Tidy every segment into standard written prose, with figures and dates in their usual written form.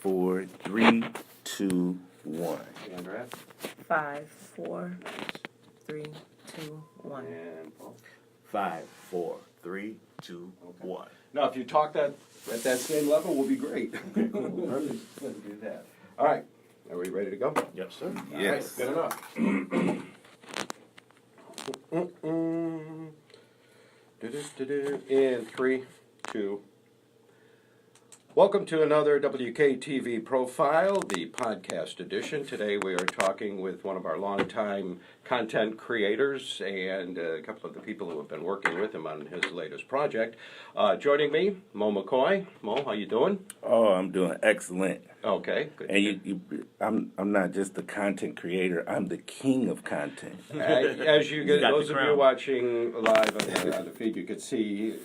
4, 3, 2, 1. Andrea? 5, 4, 3, 2, 1. And Paul? 5, 4, 3, 2, 1. Now, if you talk that at that same level, we'll be great. Okay, cool. Perfect. Let's do that. All right. Are we ready to go? Yes, sir. Yes. Good enough. In 3, 2. Welcome to another WKTV Profile, the podcast edition. Today we are talking with one of our longtime content creators and a couple of the people who have been working with him on his latest project. Joining me, Moe McCoy. Moe, how you doing? Oh, I'm doing excellent. Okay, good. And I'm not just the content creator. I'm the king of content. As you get, got those the of you crown. watching live on the feed, you could see,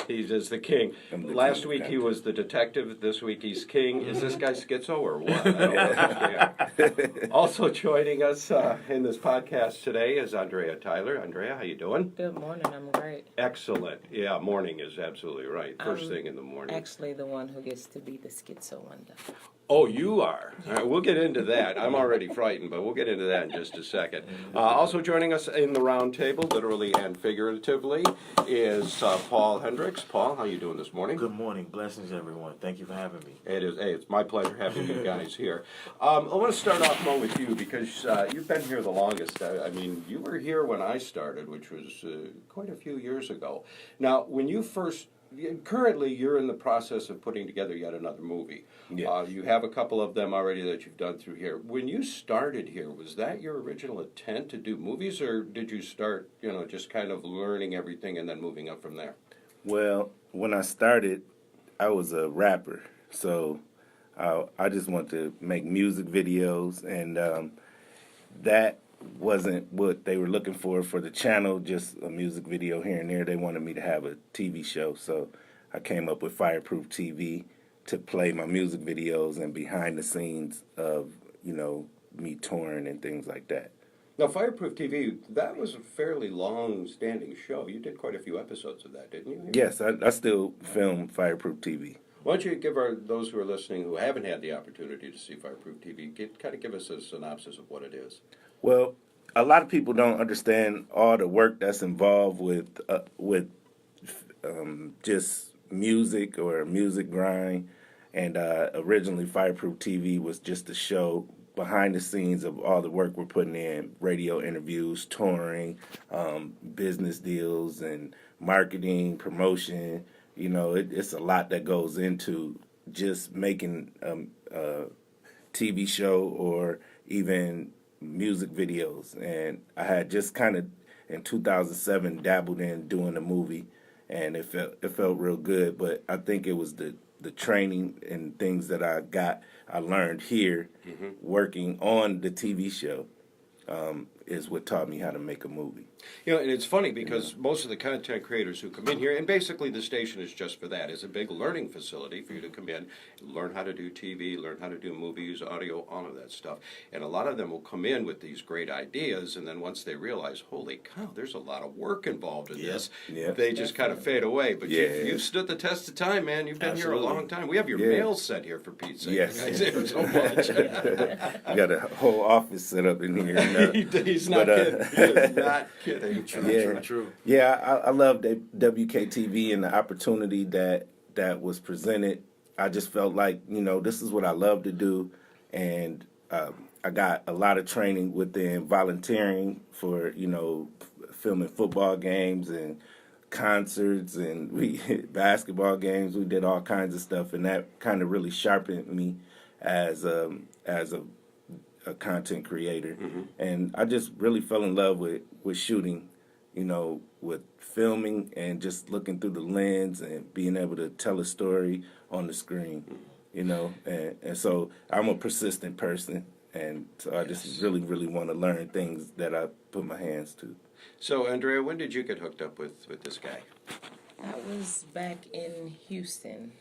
he's just the king. I'm the Last king of week he content. was the detective. This week he's king. Is this guy schizo or what? I don't understand. Also joining us in this podcast today is Andrea Tyler. Andrea, how you doing? Good morning, I'm great. Excellent. Yeah, morning is absolutely right. First thing in the morning. Actually, the one who gets to be the schizo one, though. Oh, you are. All right, we'll get into that. I'm already frightened, but we'll get into that in just a second. Also joining us in the round table, literally and figuratively, is Paul Hendricks. Paul, how you doing this morning? Good morning. Blessings, everyone. Thank you for having me. It is. Hey, it's my pleasure having you guys here. I want to start off, Mo, with you because you've been here the longest. I mean, you were here when I started, which was quite a few years ago. Now, when you first... Currently, you're in the process of putting together yet another movie. Yeah. You have a couple of them already that you've done through here. When you started here, was that your original intent to do movies, or did you start, just kind of learning everything and then moving up from there? Well, when I started, I was a rapper. So I just wanted to make music videos, and that wasn't what they were looking for the channel, just a music video here and there. They wanted me to have a TV show, so I came up with Fireproof TV to play my music videos and behind the scenes of, me touring and things like that. Now, Fireproof TV, that was a fairly long-standing show. You did quite a few episodes of that, didn't you? Yes, I still film Fireproof TV. Why don't you give those who are listening who haven't had the opportunity to see Fireproof TV, give us a synopsis of what it is. Well, a lot of people don't understand all the work that's involved with just music or music grind. And originally, Fireproof TV was just a show behind the scenes of all the work we're putting in: radio interviews, touring, business deals, and marketing, promotion. It's a lot that goes into just making a TV show or even music videos. And I had just kind of in 2007 dabbled in doing a movie, and it felt real good. But I think it was the training and things that I learned here working on the TV show is what taught me how to make a movie. And it's funny because most of the content creators who come in here, and basically the station is just for that, it's a big learning facility for you to come in, learn how to do TV, learn how to do movies, audio, all of that stuff. And a lot of them will come in with these great ideas, and then once they realize, holy cow, there's a lot of work involved in this, they just kind of fade away. But you've stood the test of time, man. You've been here a long time. We have your mail set here for Pete's sake. Yes. You guys did so much. You got a whole office set up in here. He's not kidding. He is not kidding. True. Yeah, I love WKTV and the opportunity that was presented. I just felt like, this is what I love to do. And I got a lot of training within volunteering for, filming football games and concerts and basketball games. We did all kinds of stuff, and that kind of really sharpened me as a content creator. And I just really fell in love with shooting, with filming and just looking through the lens and being able to tell a story on the screen, and so I'm a persistent person, and so I just really, really want to learn things that I put my hands to. So, Andrea, when did you get hooked up with this guy? I was back in Houston.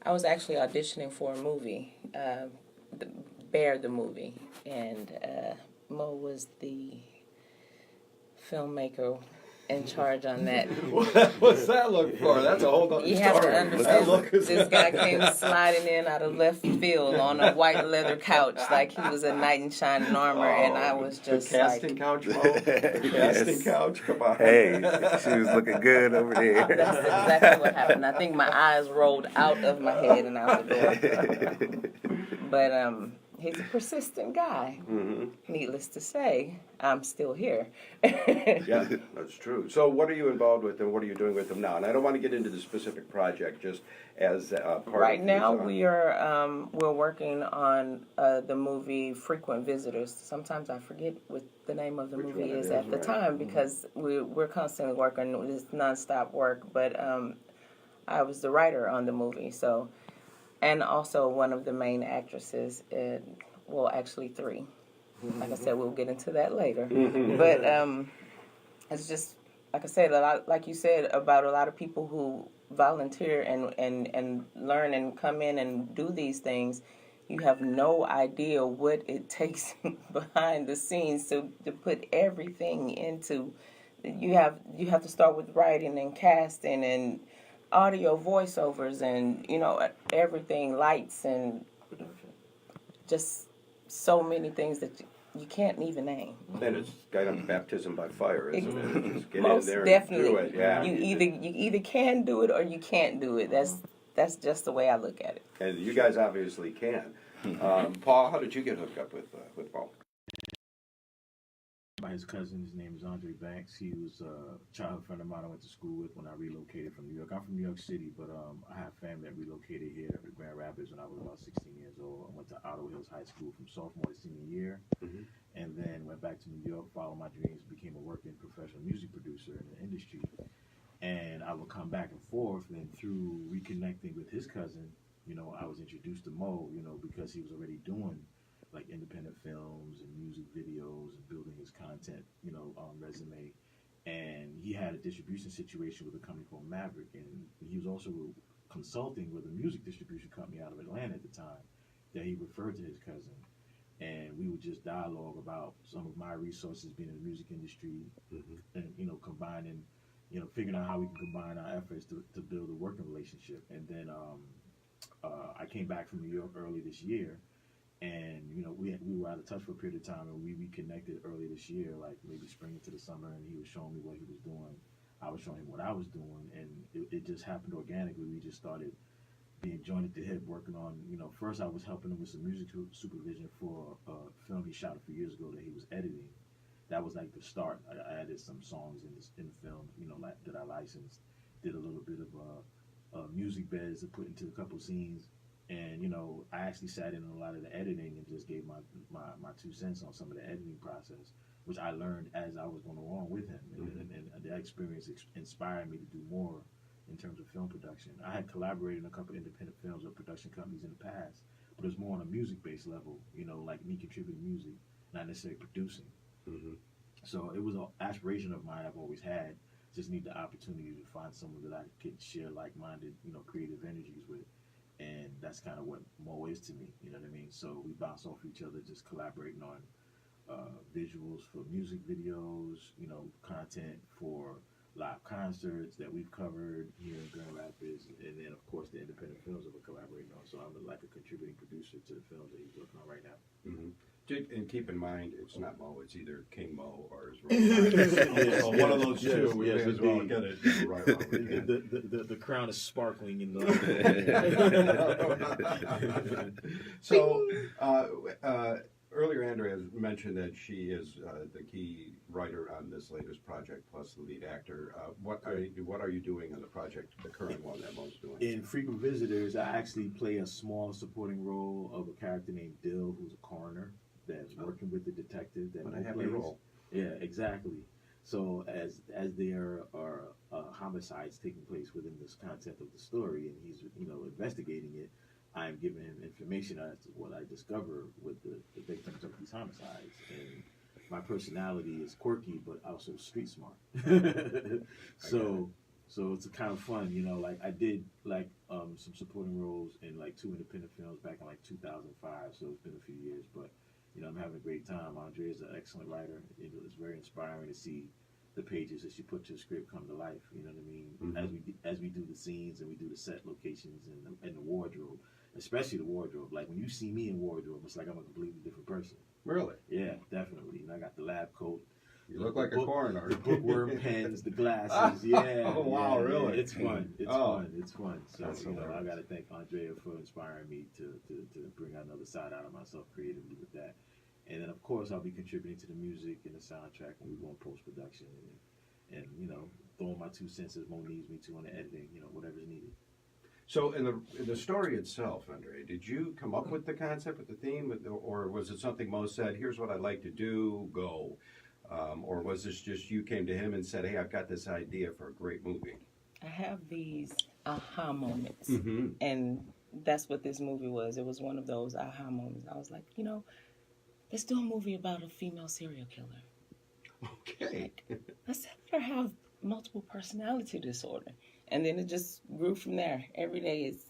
I was actually auditioning for a movie, Bear the movie, and Mo was the filmmaker in charge on that. What's that look for? That's a whole other You have to story. understand, That look is- this guy came sliding in out of left field on a white leather couch like he was a knight in shining armor, and I was just the casting like, couch, Mo? The casting couch? Come on. Hey, she was looking good over there. that's exactly what happened. I think my eyes rolled out of my head and out the door. But he's a persistent guy. Mm-hmm. Needless to say, I'm still here. Yeah, that's true. So what are you involved with and what are you doing with them now? And I don't want to get into the specific project, just as part Right of now, this, we're working on the movie Frequent Visitors. Sometimes I forget what the name of the Which movie one it is is, at the right. time because we're constantly working. It's nonstop work. But I was the writer on the movie, so and also one of the main actresses. Well, actually three. Like I said, we'll get into that later. But it's just like I said, a lot, like you said about a lot of people who volunteer and learn and come in and do these things. You have no idea what it takes behind the scenes to put everything into. You have to start with writing and casting and audio voiceovers and everything, lights and just so many things that you can't even name. And it's kind of baptism by fire, isn't it? Just get Most in there definitely. and do it. Yeah. You either can do it or you can't do it. That's just the way I look at it. And you guys obviously can. Paul, how did you get hooked up with Paul? By his cousin, his name is Andrea Banks. He was a childhood friend of mine I went to school with when I relocated from New York. I'm from New York City, but I have family that relocated here to Grand Rapids when I was about 16 years old. I went to Ottawa Hills High School from sophomore to senior year, and then went back to New York, followed my dreams, became a working professional music producer in the industry. And I would come back and forth, and through reconnecting with his cousin, I was introduced to Moe, because he was already doing like independent films and music videos and building his content, resume. And he had a distribution situation with a company called Maverick, and he was also consulting with a music distribution company out of Atlanta at the time that he referred to his cousin. And we would just dialogue about some of my resources being in the music industry and, combining, figuring out how we can combine our efforts to build a working relationship. And then I came back from New York early this year. And we were out of touch for a period of time, and we reconnected early this year, like maybe spring into the summer. And he was showing me what he was doing, I was showing him what I was doing, and it just happened organically. We just started being joined at the hip, working on. First I was helping him with some music supervision for a film he shot a few years ago that he was editing. That was like the start. I added some songs in the film, that I licensed. Did a little bit of music beds to put into a couple scenes. And I actually sat in on a lot of the editing and just gave my 2 cents on some of the editing process, which I learned as I was going along with him, and that experience inspired me to do more in terms of film production. I had collaborated in a couple of independent films with production companies in the past, but it was more on a music-based level, like me contributing music, not necessarily producing. So it was an aspiration of mine I've always had. Just need the opportunity to find someone that I could share like-minded, creative energies with. And that's kind of what Moe is to me, you know what I mean? So we bounce off each other, just collaborating on visuals for music videos, content for live concerts that we've covered here in Grand Rapids, and then of course the independent films that we're collaborating on. So I'm like a contributing producer to the films that he's working on right now. And keep in mind, it's not Mo, it's either King Mo or his real so one of those two, we may as well get it right. The crown is sparkling in the. So, earlier Andrea mentioned that she is the key writer on this latest project, plus the lead actor. What are you doing on the project, the current one that Mo's doing? In Frequent Visitors, I actually play a small supporting role of a character named Dill, who's a coroner that's working with the detective that Mo plays. Role. Yeah, exactly. So as there are homicides taking place within this content of the story, and he's investigating it, I'm giving him information as to what I discover with the victims of these homicides. And my personality is quirky, but also street smart. So it's kind of fun, like I did some supporting roles in 2 independent films back in 2005. So it's been a few years, but I'm having a great time. Andrea is an excellent writer. It's very inspiring to see the pages that she put to the script come to life. You know what I mean? Mm-hmm. As we do the scenes and we do the set locations and the wardrobe, especially the wardrobe. Like when you see me in wardrobe, it's like I'm a completely different person. Really? Yeah, definitely. And I got the lab coat. You look like a coroner. The bookworm pens, the glasses. Yeah. Oh, wow, yeah, really? Yeah, it's fun. It's fun. It's fun. So That's I hilarious. got to thank Andrea for inspiring me to bring out another side out of myself creatively with that. And then of course I'll be contributing to the music and the soundtrack when we go in post production and you know, throwing my 2 cents as Mo needs me to on the editing. You know, whatever's needed. So in the story itself, Andrea, did you come up with the concept, with the theme, or was it something Mo said, here's what I'd like to do, go? Or was this just you came to him and said, hey, I've got this idea for a great movie? I have these aha moments, Mm-hmm. and that's what this movie was. It was one of those aha moments. I was like, you know, let's do a movie about a female serial killer. Okay. Let's have her have multiple personality disorder. And then it just grew from there. Every day is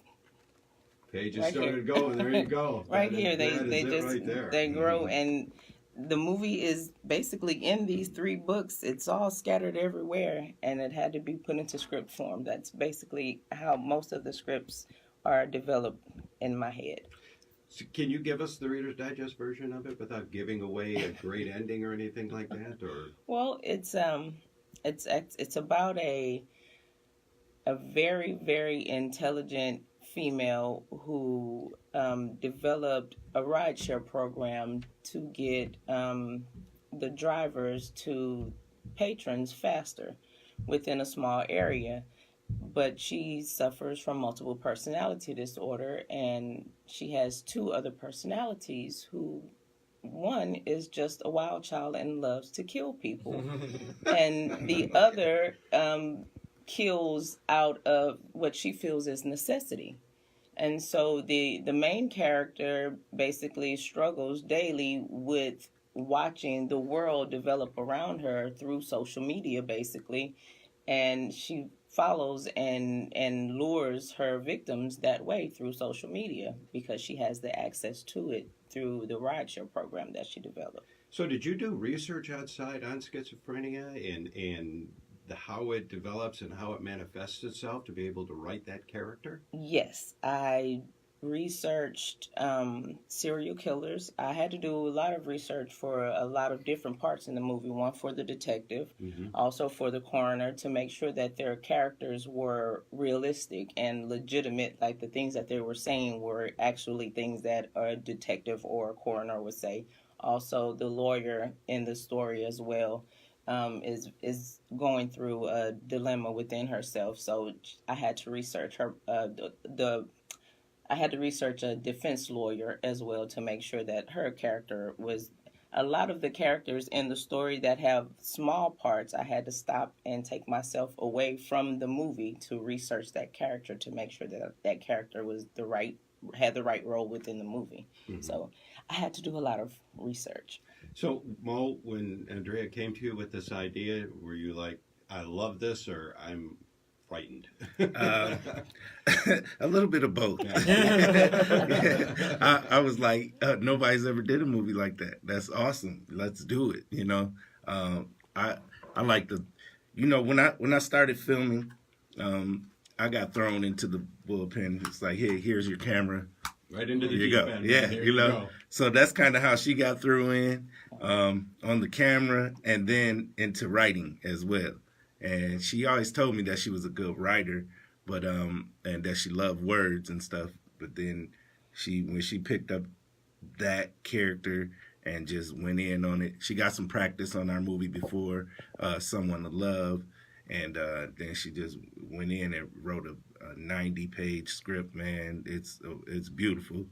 Pages right started here. going. There you go. right That here. is- that They is it just right there. they grow, Mhm. and the movie is basically in these 3 books. It's all scattered everywhere, and it had to be put into script form. That's basically how most of the scripts are developed in my head. So can you give us the Reader's Digest version of it without giving away a great ending or anything like that? Or Well, it's about a very, very intelligent female who developed a rideshare program to get the drivers to patrons faster within a small area. But she suffers from multiple personality disorder, and she has 2 other personalities who one is just a wild child and loves to kill people. And the other kills out of what she feels is necessity. And so the main character basically struggles daily with watching the world develop around her through social media, basically. And she follows and lures her victims that way through social media because she has the access to it through the rideshare program that she developed. so did you do research outside on schizophrenia and how it develops and how it manifests itself to be able to write that character? Yes, I researched serial killers. I had to do a lot of research for a lot of different parts in the movie. One for the detective, also for the coroner, to make sure that their characters were realistic and legitimate, like the things that they were saying were actually things that a detective or a coroner would say. Also, the lawyer in the story as well is going through a dilemma within herself. So I had to research her I had to research a defense lawyer as well to make sure that her character was. A lot of the characters in the story that have small parts, I had to stop and take myself away from the movie to research that character to make sure that that character was had the right role within the movie. Mm-hmm. So I had to do a lot of research. So, Mo, when Andrea came to you with this idea, were you like, I love this, or I'm frightened? A little bit of both. I was like, nobody's ever did a movie like that. That's awesome. Let's do it. You know, I like the, you know, when I started filming, I got thrown into the bullpen. It's like, hey, here's your camera. Right into the There you deep go. end. Yeah, There you know. go. So that's kind of how she got through in on the camera and then into writing as well. And she always told me that she was a good writer, but and that she loved words and stuff. But then when she picked up that character and just went in on it, she got some practice on our movie before, Someone to Love. And then she just went in and wrote a 90-page script. Man, it's beautiful.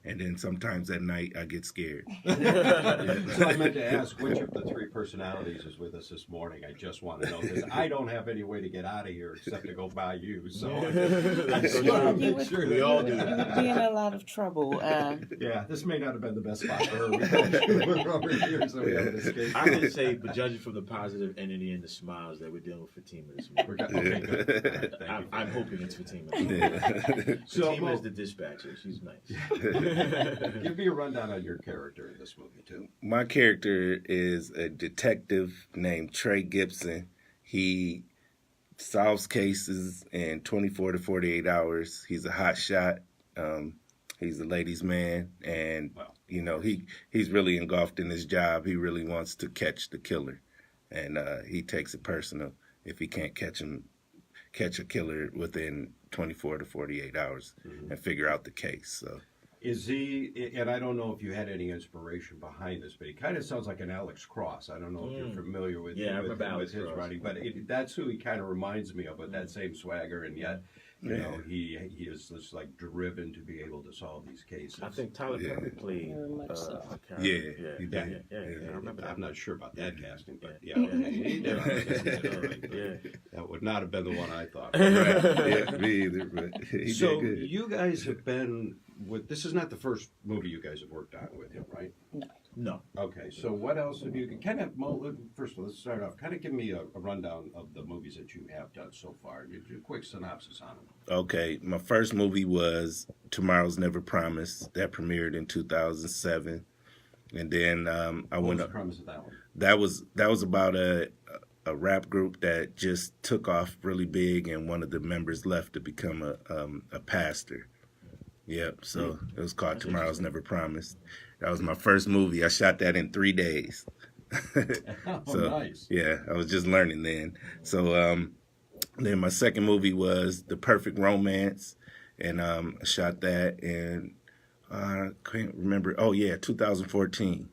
And then sometimes at night I get scared. So I meant to ask, which of the 3 personalities is with us this morning? I just want to know, because I don't have any way to get out of here except to go by you. So I just want to make sure we all do You would that. be in a lot of trouble. Yeah, this may not have been the best spot for her. We're over here, so we haven't escaped. I can say, but judging from the positive energy and the smiles that we're dealing with for team of this movie, Okay, good. All right, thank you. I'm hoping it's Fatima. Yeah. So, Fatima is the dispatcher. She's nice. give me a rundown on your character in this movie, too. My character is a detective named Trey Gibson. He solves cases in 24 to 48 hours. He's a hot shot. He's a ladies' man, and Wow. you know he's really engulfed in his job. He really wants to catch the killer, and he takes it personal if he can't catch a killer within 24 to 48 hours and figure out the case. So. Is he, and I don't know if you had any inspiration behind this, but he kind of sounds like an Alex Cross. I don't know if you're familiar with, Yeah, I remember Alex his Cross. writing, but that's who he kind of reminds me of, with that same swagger, and yet, you know, he is just like driven to be able to solve these cases. I think Tyler Perry played Very much so. a character. Yeah, he yeah, did. yeah, I remember that. I'm not sure about that casting, but yeah, Yeah. okay. He did. Yeah. That would not have been the one I thought. Yeah, me either, but he So did good. you guys have been with. This is not the first movie you guys have worked on with him, right? No. Okay, so what else have you kind of? First of all, let's start off. Kind of give me a rundown of the movies that you have done so far. Do a quick synopsis on them. Okay, my first movie was Tomorrow's Never Promised. That premiered in 2007, and then I What was went the up. premise of that one? That was about a rap group that just took off really big, and one of the members left to become a pastor. Yep. So it was called Tomorrow's Never Promised. That was my first movie. I shot that in 3 days. Oh, nice. Yeah, I was just learning then. So then my second movie was The Perfect Romance, and I shot that in I can't remember. Oh yeah, 2014.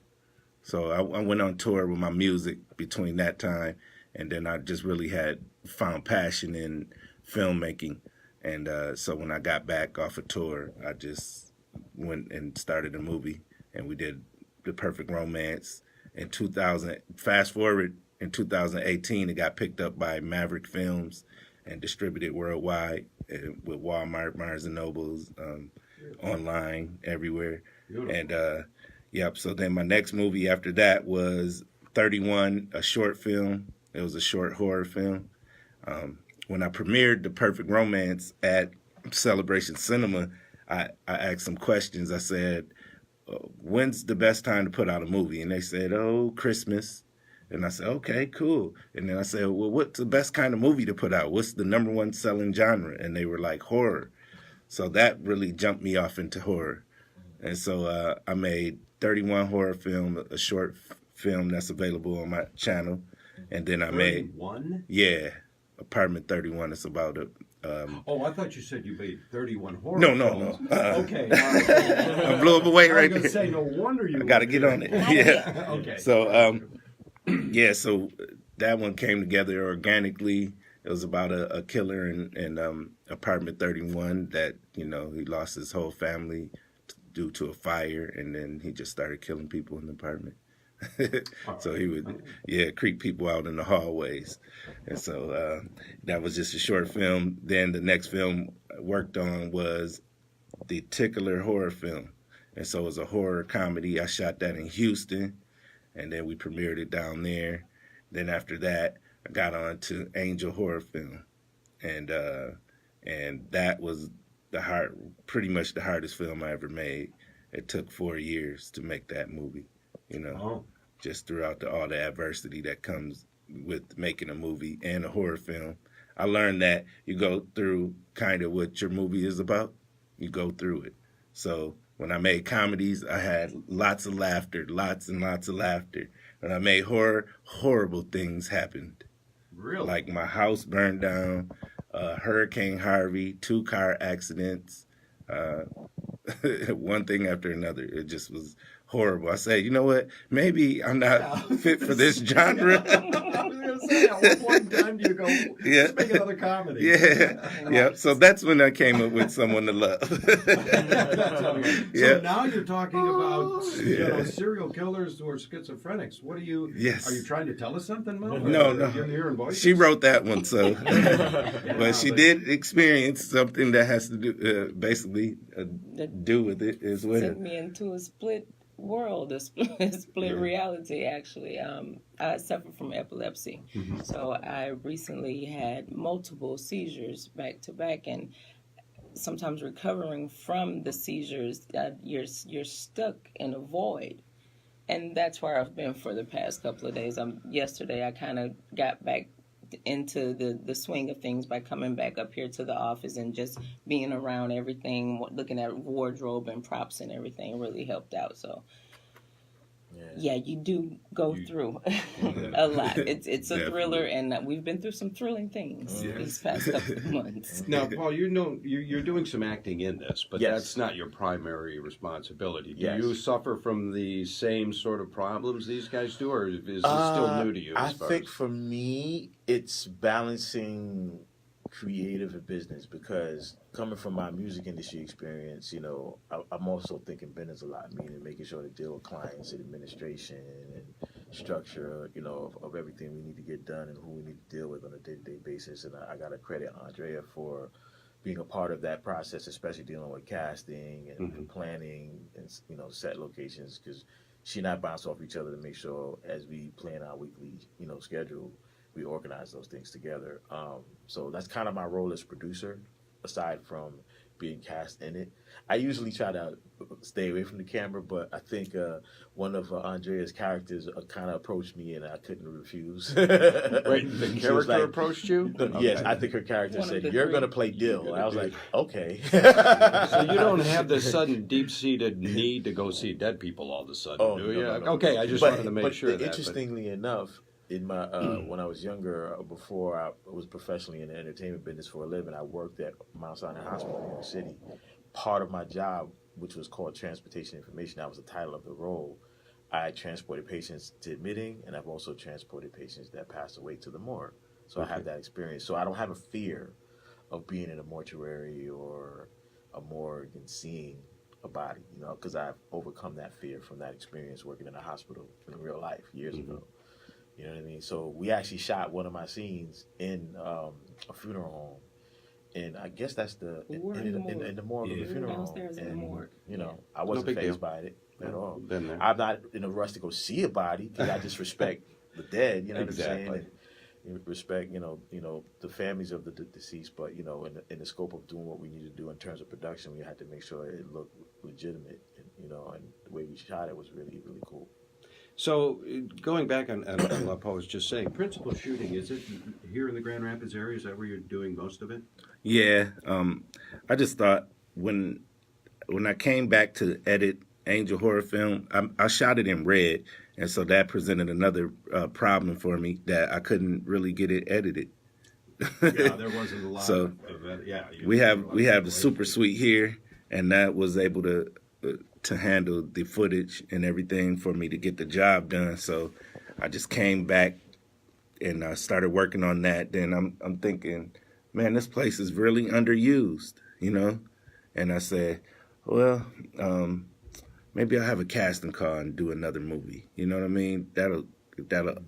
So I went on tour with my music between that time, and then I just really had found passion in filmmaking. And so when I got back off a tour, I just went and started a movie, and we did The Perfect Romance in 2000. Fast forward, in 2018, it got picked up by Maverick Films and distributed worldwide with Walmart, Barnes and Nobles, online, everywhere. Beautiful. And yep. So then my next movie after that was 31, a short film. It was a short horror film. When I premiered The Perfect Romance at Celebration Cinema, I asked some questions. I said, when's the best time to put out a movie? And they said, oh, Christmas. And I said, okay, cool. And then I said, well, what's the best kind of movie to put out? What's the number one selling genre? And they were like, horror. So that really jumped me off into horror. And so I made 31 horror film, a short film that's available on my channel. And then I made, 31? yeah, Apartment 31. It's about a... Oh, I thought you said you made 31 horror No. films. Okay. All right. I blew up away I right was going to there. say, no wonder you I got to get on it. Yeah. Okay. So, yeah, so that one came together organically. It was about a killer in Apartment 31 that, you know, he lost his whole family due to a fire, and then he just started killing people in the apartment. So he would, creep people out in the hallways. And so that was just a short film. Then the next film I worked on was the Tickler horror film. And so it was a horror comedy. I shot that in Houston, and then we premiered it down there. Then after that, I got on to Angel horror film. And that was pretty much the hardest film I ever made. It took 4 years to make that movie. You know, just throughout all the adversity that comes with making a movie and a horror film. I learned that you go through kind of what your movie is about. You go through it. So when I made comedies, I had lots of laughter, lots and lots of laughter. When I made horror, horrible things happened. Really? Like my house burned down, Hurricane Harvey, 2 car accidents, one thing after another. It just was horrible. I said, you know what? Maybe I'm not fit for this genre. I was going to say, at what point in time do you go, let's make another comedy? Yeah. So that's when I came up with Someone to Love. So now you're talking about serial killers who are schizophrenics. What are you? Yes. Are you trying to tell us something, Mo? No. You're hearing voices? She wrote that one, so. But she did experience something that has to do, basically, do with it as well. Sent me into a split world, a split reality, actually. I suffer from epilepsy. So I recently had multiple seizures back to back, and sometimes recovering from the seizures, you're stuck in a void. And that's where I've been for the past couple of days. Yesterday, I kind of got back into the swing of things by coming back up here to the office and just being around everything, looking at wardrobe and props and everything really helped out. So yeah, you do go through a lot. It's a thriller, and we've been through some thrilling things these past couple of months. Now, Paul, you're doing some acting in this, but Yes. that's not your primary responsibility. Do Yes. you suffer from the same sort of problems these guys do, or is this still new to you? I think for me, it's balancing creative and business, because coming from my music industry experience, you know, I'm also thinking business a lot, meaning making sure to deal with clients and administration and structure, you know, of everything we need to get done and who we need to deal with on a day-to-day basis. And I got to credit Andrea for being a part of that process, especially dealing with casting and planning and, you know, set locations, because she and I bounce off each other to make sure as we plan our weekly, you know, schedule, we organize those things together. So that's kind of my role as producer, aside from being cast in it. I usually try to stay away from the camera, but I think one of Andrea's characters kind of approached me and I couldn't refuse. Wait, the She character was like, approached you? Yes, Okay. I think her character One of said, the "You're three. going to play Dill." I was like, "Okay." So you don't have the sudden deep-seated need to go see dead people all of a sudden, Oh, do you? no. Okay, I just wanted to make sure of that. Interestingly enough, in my when I was younger, before I was professionally in the entertainment business for a living, I worked at Mount Sinai Hospital in New York City. Part of my job, which was called transportation information, that was the title of the role. I transported patients to admitting, and I've also transported patients that passed away to the morgue. So I have that experience. So I don't have a fear of being in a mortuary or a morgue and seeing a body, you know, because I've overcome that fear from that experience working in a hospital in real life years ago. You know what I mean? So we actually shot one of my scenes in a funeral home. And I guess that's in the morgue of the funeral home. Downstairs in the morgue. You know, I wasn't big deal. fazed by it at all. Been there. I'm not in a rush to go see a body because I just respect the dead. You know what I'm Exactly. saying? And respect, you know, the families of the deceased. But you know, in the scope of doing what we need to do in terms of production, we had to make sure it looked legitimate. And, you know, and the way we shot it was really, really cool. So, going back on what Paul was just saying, principal shooting, is it here in the Grand Rapids area? Is that where you're doing most of it? Yeah, I just thought when I came back to edit Angel Horror Film, I shot it in red, and so that presented another problem for me that I couldn't really get it edited. Yeah, there wasn't a lot So, of that. Yeah, we have the super suite here, and that was able to handle the footage and everything for me to get the job done. So I just came back and I started working on that. Then I'm thinking, man, this place is really underused, you know? And I said, well, maybe I'll have a casting call and do another movie. You know what I mean? That'll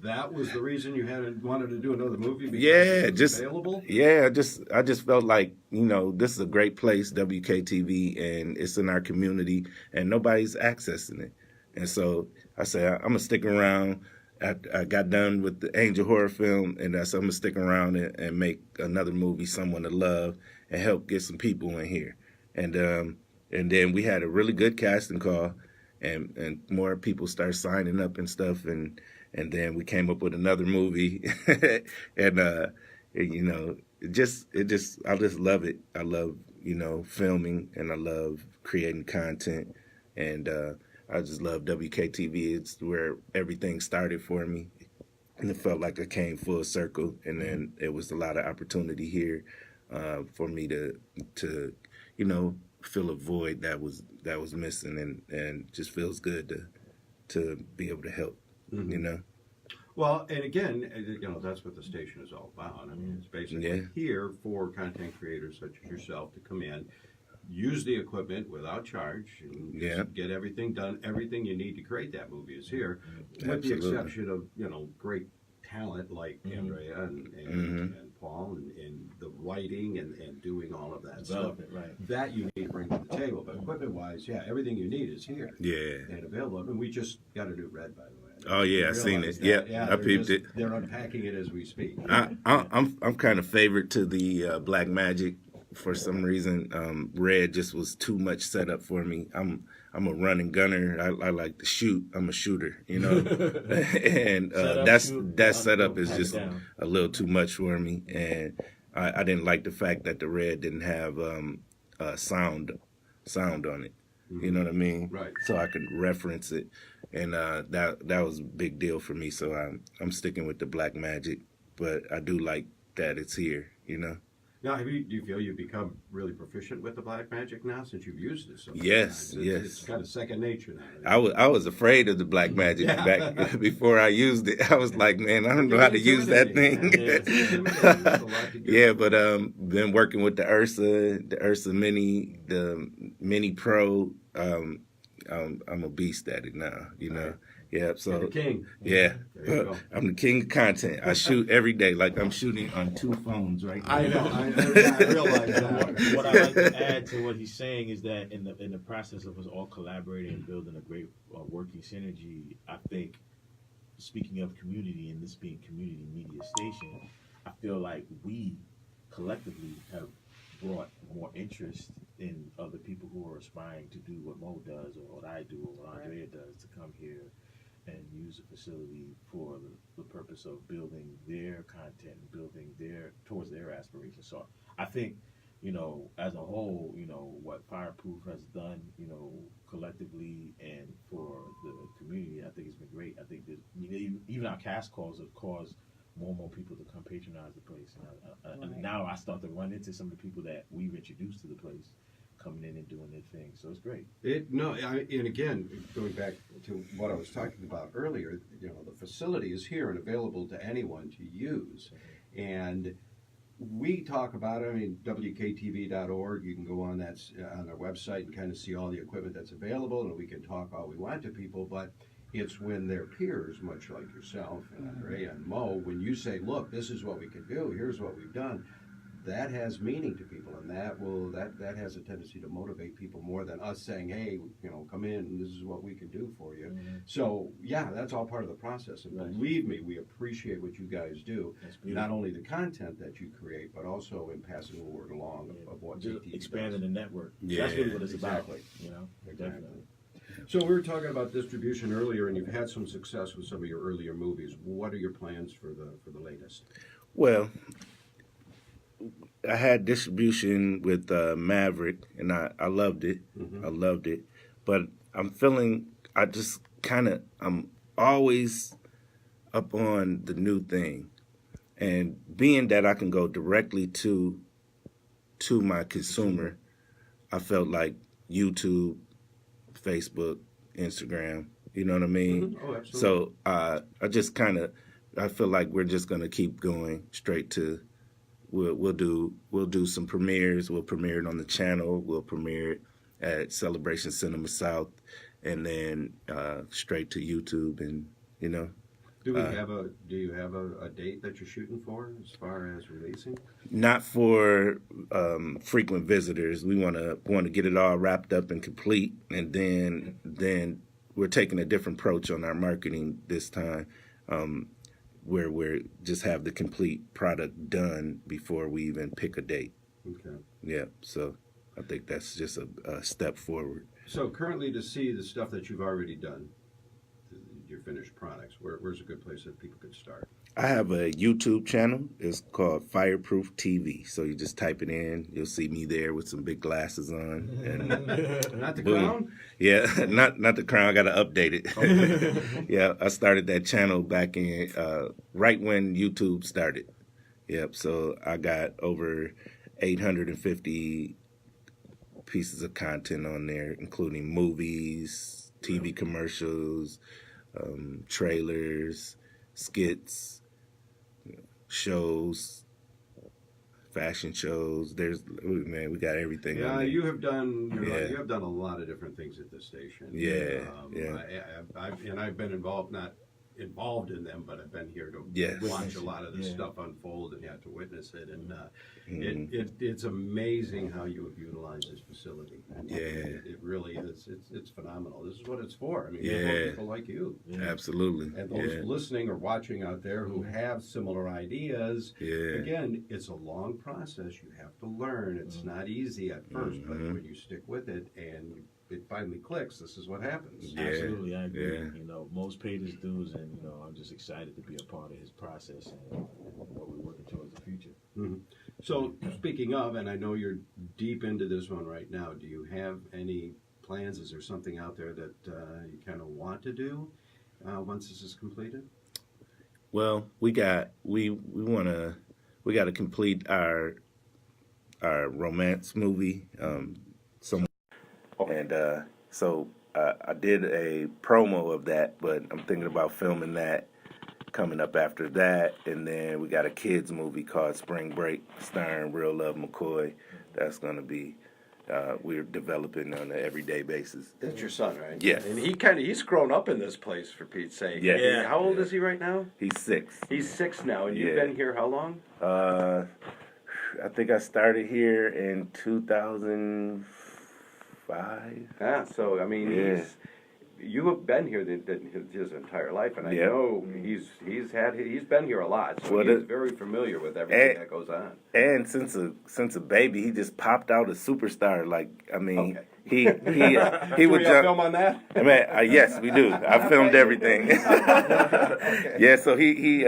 That was the reason you wanted to do another movie? Because yeah, it was just available? yeah, I just felt like, you know, this is a great place, WKTV, and it's in our community, and nobody's accessing it. And so I said, I'm gonna stick around. I got done with the Angel Horror Film, and I said I'm gonna stick around and make another movie, Someone to Love, and help get some people in here. And then we had a really good casting call, and more people started signing up and stuff, and then we came up with another movie, and you know, I just love it. I love, you know, filming, and I love creating content, and I just love WKTV. It's where everything started for me, and it felt like I came full circle. And then it was a lot of opportunity here for me to you know, fill a void that was missing, and just feels good to be able to help. You know. Well, and again, you know, that's what the station is all about. I mean, it's basically here for content creators such as yourself to come in, use the equipment without charge, and just get everything done. Everything you need to create that movie is here, with the exception of, you know, great talent like Andrea and Paul and the writing and doing all of that stuff. Right. That you need to bring to the table. But equipment-wise, yeah, everything you need is here. Yeah. And available. I mean, we just got a new red, by the way. Oh yeah, I seen it. Yep, I peeped it. They're unpacking it as we speak. I'm kind of favored to the Black Magic for some reason. Red just was too much setup for me. I'm a running gunner. I like to shoot. I'm a shooter, you know. And that setup is just a little too much for me. And I didn't like the fact that the red didn't have sound on it. You know what I mean? Right. So I could reference it, and that was a big deal for me. So I'm sticking with the Black Magic, but I do like that it's here. You know. Now, do you feel you've become really proficient with the Black Magic now since you've used it so many Yes, times? yes. It's kind of second nature now. I was afraid of the Black Magic back before I used it. I was like, man, I don't know how to use that thing. Yeah, but been working with the Ursa Mini, the Mini Pro. I'm a beast at it now. You know. Yeah, so You're the king. Yeah, There you go. I'm the king of content. I shoot every day, like I'm shooting on 2 phones right now. I know. I realize that. What I like to add to what he's saying is that in the process of us all collaborating and building a great working synergy, I think, speaking of community and this being community media station, I feel like we collectively have brought more interest in other people who are aspiring to do what Mo does or what I do or what Andrea does, to come here and use a facility for the purpose of building their content, building towards their aspirations. So I think, you know, as a whole, you know, what Fireproof has done, you know, collectively and for the community, I think it's been great. I think that, you know, even our cast calls have caused more and more people to come patronize the place. And now I start to run into some of the people that we've introduced to the place coming in and doing their thing. So it's great. And again, going back to what I was talking about earlier, you know, the facility is here and available to anyone to use. And we talk about it. I mean, WKTV.org, you can go on their website and kind of see all the equipment that's available, and we can talk all we want to people, but it's when their peers, much like yourself and Andrea and Mo, when you say, look, this is what we can do, here's what we've done, that has meaning to people, and that has a tendency to motivate people more than us saying, hey, you know, come in, this is what we can do for you. So yeah, that's all part of the process, and believe me, we appreciate what you guys do, not only the content that you create, but also in passing the word along of what just JT expanding does. the network. Yeah, that's really what it's exactly. about. You know, Exactly. definitely. So we were talking about distribution earlier, and you've had some success with some of your earlier movies. What are your plans for the latest? Well, I had distribution with Maverick, and I loved it. I loved it, but I'm feeling I'm always up on the new thing, and being that I can go directly to my consumer, I felt like YouTube, Facebook, Instagram, you know what I mean? Oh, absolutely. So I feel like we're just gonna keep going straight to. We'll do some premieres. We'll premiere it on the channel. We'll premiere it at Celebration Cinema South, and then straight to YouTube. And you know, do you have a date that you're shooting for as far as releasing? Not for frequent visitors. We want to get it all wrapped up and complete, and then we're taking a different approach on our marketing this time. Where we just have the complete product done before we even pick a date. Okay. Yeah, so I think that's just a step forward. So currently, to see the stuff that you've already done, your finished products, where's a good place that people could start? I have a YouTube channel. It's called Fireproof TV. So you just type it in. You'll see me there with some big glasses on. And Not the boom. crown? Yeah, not the crown. I got to update it. Okay. Yeah, I started that channel back in right when YouTube started. Yep, so I got over 850 pieces of content on there, including movies, TV commercials, trailers, skits, shows, fashion shows. We got everything. Yeah, on there. you have done. Yeah. You have done a lot of different things at this station. Yeah, yeah. I've been involved not involved in them, but I've been here to Yes. watch a lot of this Yeah. stuff unfold and to witness it. And Mhm. it's amazing how you have utilized this facility. Yeah. It really is. It's phenomenal. This is what it's for. I mean, Yeah. for people like you. Absolutely. And those Yeah. listening or watching out there who have similar ideas, Yeah. again, it's a long process. You have to learn. It's not easy at first, but when you stick with it and it finally clicks, this is what happens. Yeah. Absolutely, I agree. Yeah. You know, most paid his dues, and you know, I'm just excited to be a part of his process and what we're working towards the future. Mhm. So, speaking of, and I know you're deep into this one right now, do you have any plans? Is there something out there that you kind of want to do once this is completed? Well, we got to complete our romance movie. So I did a promo of that, but I'm thinking about filming that coming up after that, and then we got a kids movie called Spring Break, starring Real Love McCoy. That's gonna be we're developing on an everyday basis. That's your son, right? Yes. And he's grown up in this place, for Pete's sake. Yeah. Yeah. How old is he right now? He's 6. He's 6 now, and you've Yeah. been here how long? I think I started here in 2005. Yeah, so I mean, Yeah. you have been here his entire life, and I Yeah. know he's been here a lot, so Well, he's very familiar with everything that goes on. And since a baby, he just popped out a superstar. Like, I mean, Okay. he Do would we have jump. film on that? I mean, yes, we do. I filmed everything. Okay. Yeah, so he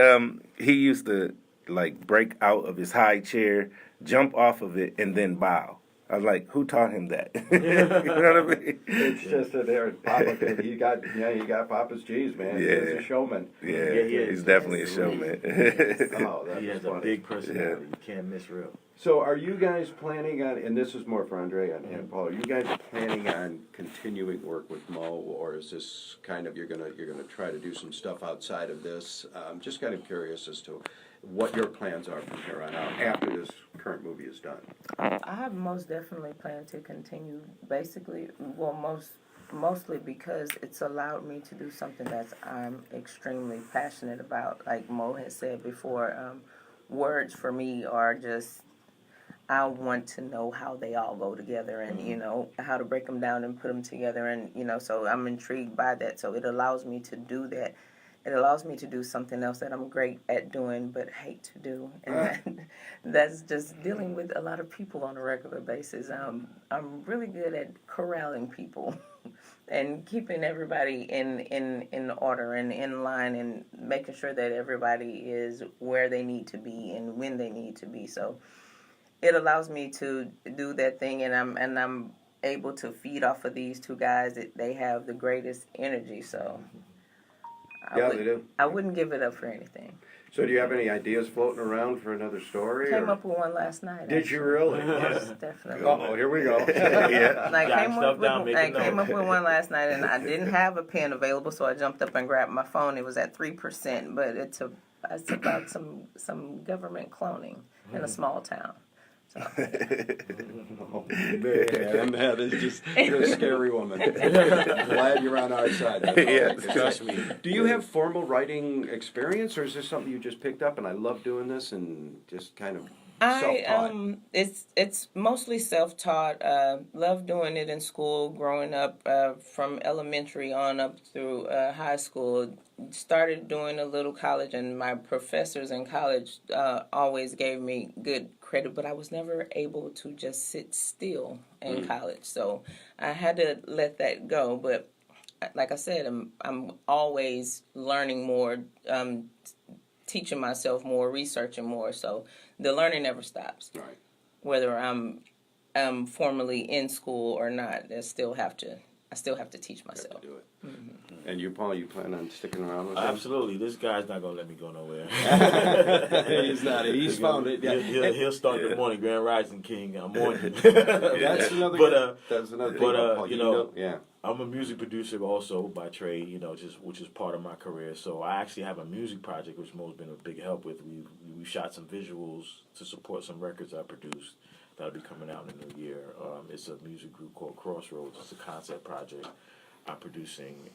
used to like break out of his high chair, jump off of it, and then bow. I was like, who taught him that? You know what I mean? It's just that there, Papa. He got Papa's G's, man. Yeah. He's a showman. Yeah, Yeah, he is. he's definitely a showman. Oh, that's He has funny. a big personality. You can't miss Real. So, are you guys planning on? And this is more for Andrea and Paul. Are you guys planning on continuing work with Moe, or is this kind of you're gonna try to do some stuff outside of this? I'm just kind of curious as to what your plans are from here on out after this current movie is done. I have most definitely planned to continue. Basically, well, mostly because it's allowed me to do something that I'm extremely passionate about. Like Mo has said before, words for me are just, I want to know how they all go together and, you know, how to break them down and put them together. And, you know, so I'm intrigued by that. So it allows me to do that. It allows me to do something else that I'm great at doing but hate to do. And that's just dealing with a lot of people on a regular basis. I'm really good at corralling people and keeping everybody in order and in line and making sure that everybody is where they need to be and when they need to be. So it allows me to do that thing, and I'm able to feed off of these two guys. They have the greatest energy, so They do. I wouldn't give it up for anything. So, do you have any ideas floating around for another story? Came or- up with one last night. Did you really? Yes, definitely. Oh, here we go. Yeah. I Jot came, stuff up down, with, make a I came note. up with one last night, and I didn't have a pen available, so I jumped up and grabbed my phone. It was at 3%, but it's about some government cloning in a small town. So. Oh, man, that is just you're a scary woman. Glad you're on our side. Yeah. Trust me. Do you have formal writing experience, or is this something you just picked up and I love doing this and just kind of self-taught? It's mostly self-taught. Love doing it in school. Growing up from elementary on up through high school, started doing a little college, and my professors in college always gave me good credit, but I was never able to just sit still in college, so I had to let that go. But like I said, I'm always learning more, teaching myself more, researching more. So the learning never stops. Right. Whether I'm formally in school or not, I still have to teach myself. Do it. And you, Paul, you plan on sticking around with Absolutely. This guy's not going to let me go nowhere. him? He's not. He's found it. Yeah. He'll start the morning, Grand Rising King, morning. That's another. That's another thing. but, Paul, you know, yeah. I'm a music producer also by trade, you know, which is part of my career. So I actually have a music project, which Mo's been a big help with. We shot some visuals to support some records I produced that'll be coming out in the new year. It's a music group called Crossroads. It's a concept project I'm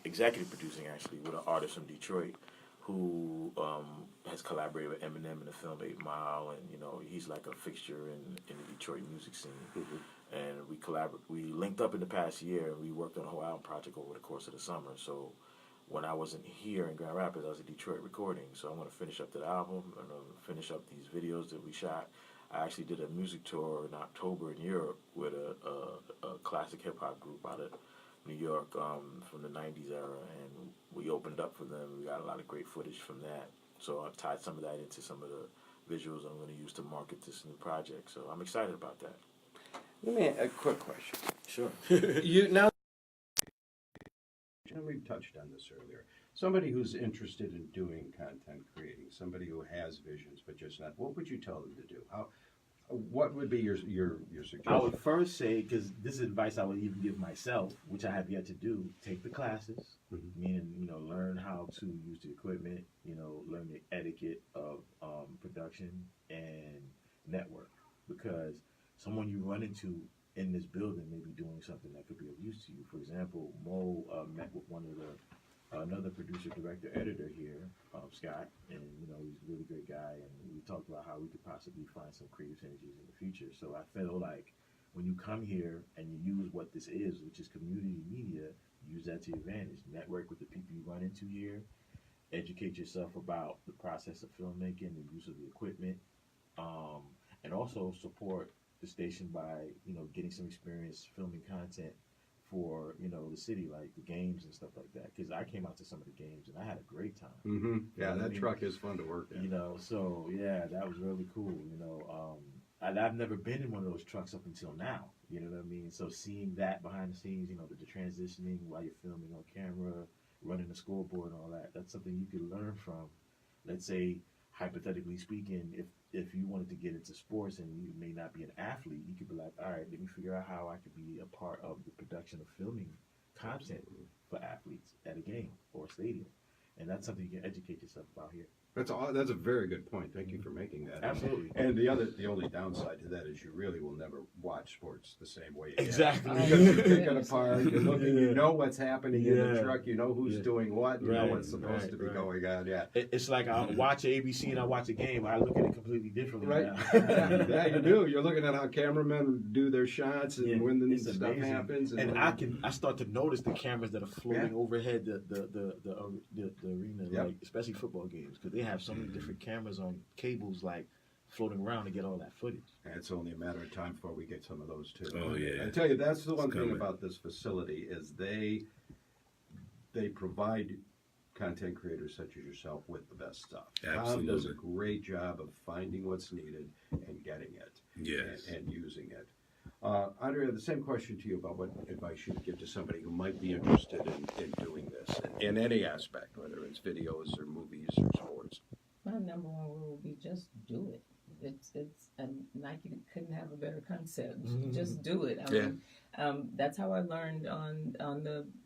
executive producing actually, with an artist from Detroit. who has collaborated with Eminem in the film 8 Mile, and he's like a fixture in the Detroit music scene. And we linked up in the past year, and we worked on a whole album project over the course of the summer. So when I wasn't here in Grand Rapids, I was in Detroit recording. So I'm going to finish up that album, and finish up these videos that we shot. I actually did a music tour in October in Europe with a classic hip hop group out of New York from the 90s era, and we opened up for them. We got a lot of great footage from that. So I've tied some of that into some of the visuals I'm going to use to market this new project. So I'm excited about that. Let me a quick question. Sure. You now, and we've touched on this earlier. Somebody who's interested in doing content creating, somebody who has visions but just not. What would you tell them to do? What would be your suggestion? I would first say, because this is advice I would even give myself, which I have yet to do, take the classes, meaning, learn how to use the equipment, learn the etiquette of production and network. Because someone you run into in this building may be doing something that could be of use to you. For example, Moe met with another producer, director, editor here, Scott, and he's a really great guy, and we talked about how we could possibly find some creative synergies in the future. So I feel like when you come here and you use what this is, which is community media, use that to your advantage. Network with the people you run into here, educate yourself about the process of filmmaking, the use of the equipment, and also support the station by getting some experience filming content for the city, like the games and stuff like that. Because I came out to some of the games and I had a great time. Yeah, that truck is fun to work in. So yeah, that was really cool. I've never been in one of those trucks up until now. You know what I mean? So seeing that behind the scenes, the transitioning while you're filming on camera, running the scoreboard and all that, that's something you could learn from. Let's say, hypothetically speaking, if you wanted to get into sports and you may not be an athlete, you could be like, all right, let me figure out how I could be a part of the production of filming content for athletes at a game or a stadium. And that's something you can educate yourself about here. That's a very good point. Thank you for making that. Absolutely. And the only downside to that is you really will never watch sports the same way. Exactly. Because you pick it apart, you're looking, you know what's happening in the truck, you know who's doing what, you know what's supposed to be going on. Yeah. It's like I watch ABC and I watch a game. I look at it completely differently. Right. Now. Yeah, you do. You're looking at how cameramen do their shots and when the stuff amazing. happens. And I start to notice the cameras that are floating overhead the arena, like especially football games, because they have so many different cameras on cables like floating around to get all that footage. And it's only a matter of time before we get some of those too. Oh yeah. I tell you, that's the one thing about this facility is they provide content creators such as yourself with the best stuff. Absolutely. Tom does a great job of finding what's needed and getting it. Yes. And using it. Andrea, the same question to you about what advice you would give to somebody who might be interested in doing this in any aspect, whether it's videos or movies or sports. My number one rule would be just do it. It's and Nike couldn't have a better concept. Just do it. I mean, that's how I learned on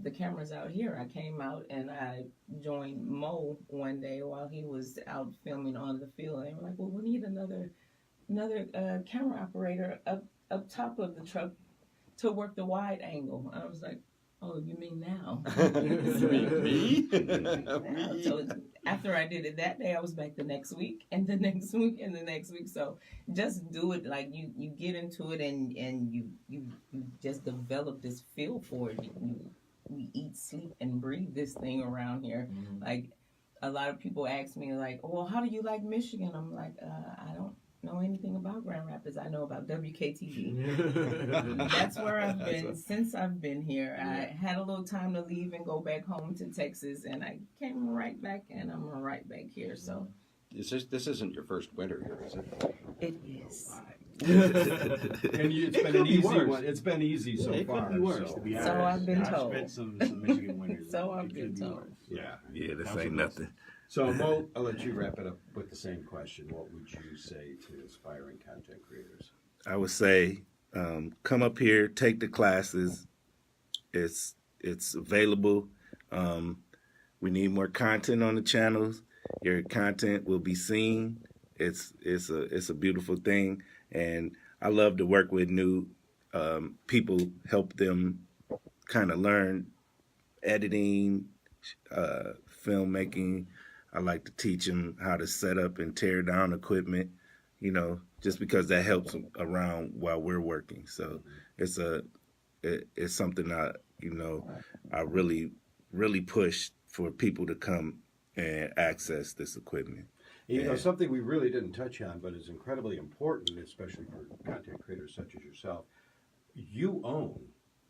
the cameras out here. I came out and I joined Moe one day while he was out filming on the field, and they were like, "Well, we need another camera operator up top of the truck to work the wide angle." I was like, "Oh, you mean now?" Me? So after I did it that day, I was back the next week, and the next week, and the next week. So just do it. Like you get into it, and you just develop this feel for it. We eat, sleep, and breathe this thing around here. Like a lot of people ask me, like, "Well, how do you like Michigan?" I'm like, I don't know anything about Grand Rapids. I know about WKTV. That's where I've been since I've been here. I had a little time to leave and go back home to Texas, and I came right back, and I'm right back here. So This isn't your first winter here, is it? it is. And it's been an easy one. It's been easy so It far. could be worse, to be honest. So I've been told. I've spent some Michigan winters. So It I've could been be told. worse. Yeah. This ain't nothing. So, Mo, I'll let you wrap it up with the same question. What would you say to aspiring content creators? I would say, come up here, take the classes. It's available. We need more content on the channels. Your content will be seen. It's a beautiful thing, and I love to work with new people, help them kind of learn editing, filmmaking, I like to teach them how to set up and tear down equipment, you know, just because that helps around while we're working. So it's something I, you know, I really push for people to come and access this equipment. You know, something we really didn't touch on, but is incredibly important, especially for content creators such as yourself. You own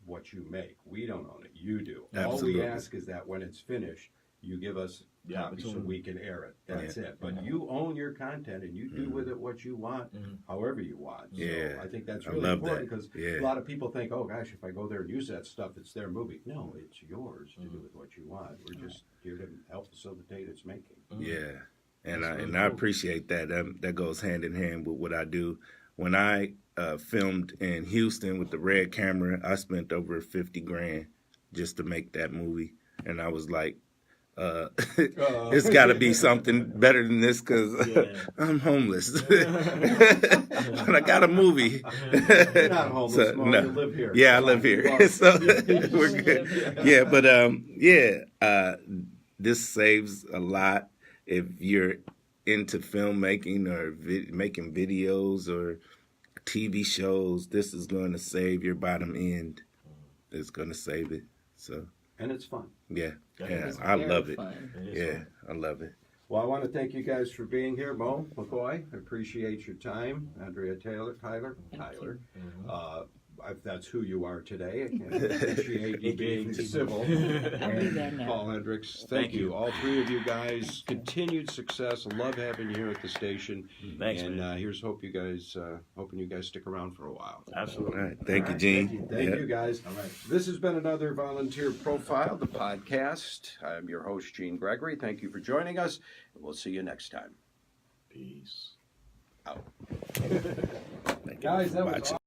what you make. We don't own it. You do. Absolutely. All we ask is that when it's finished, you give us copies so we can air it. That's it. But you own your content, and you do with it what you want, however you want. So I think that's really important because a lot of people think, oh gosh, if I go there and use that stuff, it's their movie. No, it's yours to do with what you want. We're just here to help facilitate its making. Yeah, and I appreciate that. That goes hand in hand with what I do. When I filmed in Houston with the Red camera, I spent over 50 grand just to make that movie, and I was like, it's got to be something better than this because I'm homeless. But I got a movie. You're not homeless, So, Mo. no. You live here. Yeah, I live here. So we're good. Yeah, but this saves a lot if you're into filmmaking or making videos or TV shows. This is going to save your bottom end. It's going to save it. So. And it's fun. Yeah, It's I very love it. fun. Yeah, I love it. Well, I want to thank you guys for being here. Moe McCoy, I appreciate your time. Andrea Tyler. That's who you are today. I appreciate you being civil. And Paul Hendricks, thank you. All three of you guys, continued success. Love having you here at the station. Thanks, and man. here's hoping you guys stick around for a while. Absolutely. All right, thank you, Gene. Thank you, guys. All right. This has been another Volunteer Profile, the podcast. I'm your host, Gene Gregory. Thank you for joining us, and we'll see you next time. Peace. Out. Thank you Guys, for that was watching.